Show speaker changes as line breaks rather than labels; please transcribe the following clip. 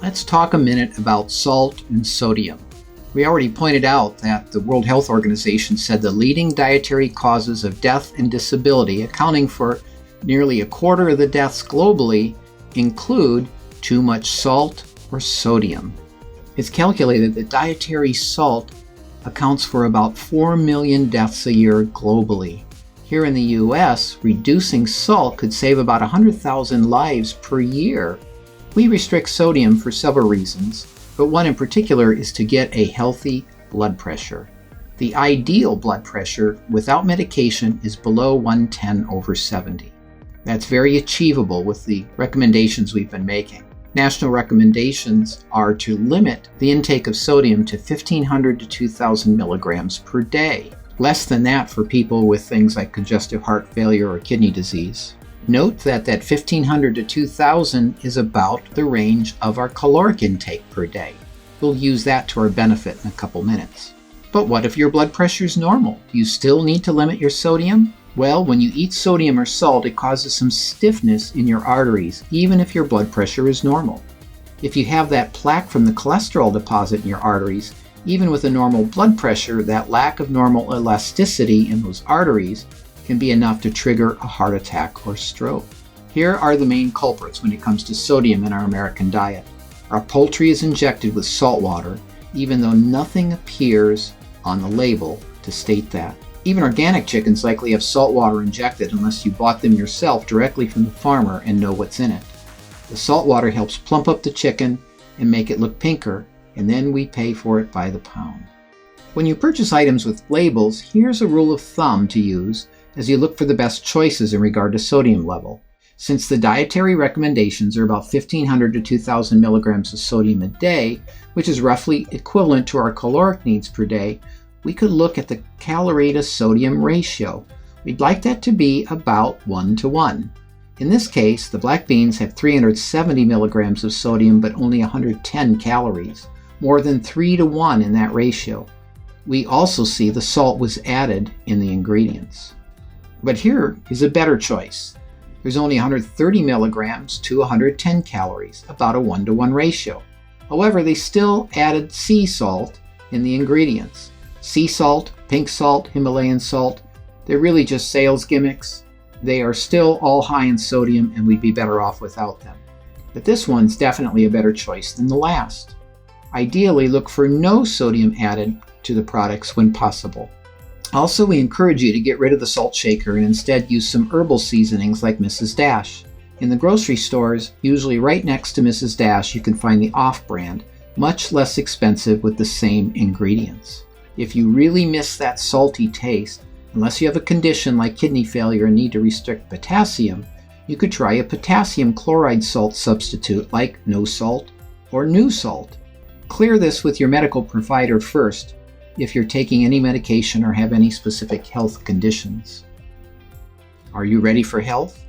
Let's talk a minute about salt and sodium. We already pointed out that the World Health Organization said the leading dietary causes of death and disability, accounting for nearly a quarter of the deaths globally, include too much salt or sodium. It's calculated that dietary salt accounts for about 4 million deaths a year globally. Here in the US, reducing salt could save about 100,000 lives per year. We restrict sodium for several reasons, but one in particular is to get a healthy blood pressure. The ideal blood pressure without medication is below 110/70. That's very achievable with the recommendations we've been making. National recommendations are to limit the intake of sodium to 1,500 to 2,000 milligrams per day. Less than that for people with things like congestive heart failure or kidney disease. Note that 1,500 to 2,000 is about the range of our caloric intake per day. We'll use that to our benefit in a couple minutes. But what if your blood pressure is normal? Do you still need to limit your sodium? Well, when you eat sodium or salt, it causes some stiffness in your arteries, even if your blood pressure is normal. If you have that plaque from the cholesterol deposit in your arteries, even with a normal blood pressure, that lack of normal elasticity in those arteries can be enough to trigger a heart attack or stroke. Here are the main culprits when it comes to sodium in our American diet. Our poultry is injected with salt water, even though nothing appears on the label to state that. Even organic chickens likely have salt water injected unless you bought them yourself directly from the farmer and know what's in it. The salt water helps plump up the chicken and make it look pinker, and then we pay for it by the pound. When you purchase items with labels, here's a rule of thumb to use as you look for the best choices in regard to sodium level. Since the dietary recommendations are about 1,500 to 2,000 milligrams of sodium a day, which is roughly equivalent to our caloric needs per day, we could look at the calorie to sodium ratio. We'd like that to be about 1:1. In this case, the black beans have 370 milligrams of sodium but only 110 calories, more than 3:1 in that ratio. We also see the salt was added in the ingredients. But here is a better choice. There's only 130 milligrams to 110 calories, about a 1:1 ratio. However, they still added sea salt in the ingredients. Sea salt, pink salt, Himalayan salt, they're really just sales gimmicks. They are still all high in sodium and we'd be better off without them. But this one's definitely a better choice than the last. Ideally, look for no sodium added to the products when possible. Also, we encourage you to get rid of the salt shaker and instead use some herbal seasonings like Mrs. Dash. In the grocery stores, usually right next to Mrs. Dash, you can find the off-brand, much less expensive with the same ingredients. If you really miss that salty taste, unless you have a condition like kidney failure and need to restrict potassium, you could try a potassium chloride salt substitute like no salt or new salt. Clear this with your medical provider first if you're taking any medication or have any specific health conditions. Are you ready for health?